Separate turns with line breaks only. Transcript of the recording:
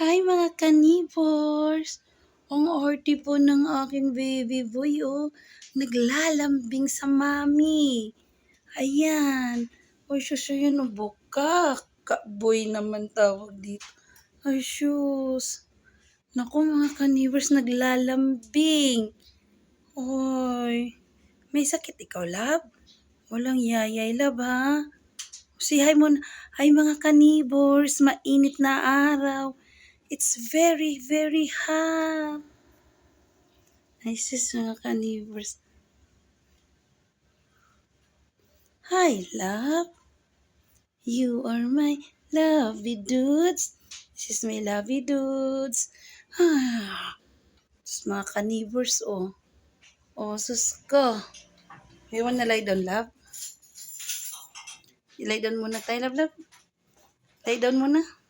Hi mga kanibors! Ang arty po ng aking baby boy, oh. Naglalambing sa mami. Ayan. O sus, yun, oh, bukak. Boy naman tawag dito. Ay, sus. Naku mga kanibors, naglalambing. Oy. May sakit ikaw, love? Walang yayay, love, ha? Si hi mo, hi mga kanibors, mainit na araw. It's very, very hot. Ay sis mga kanibors. Hi love, you are my lovely dudes. This is my lovely dudes. Sus mga kanibors, oh. Oh, sus ko. You wanna lie down, love? Lie down muna tayo, love, love. Lie down muna.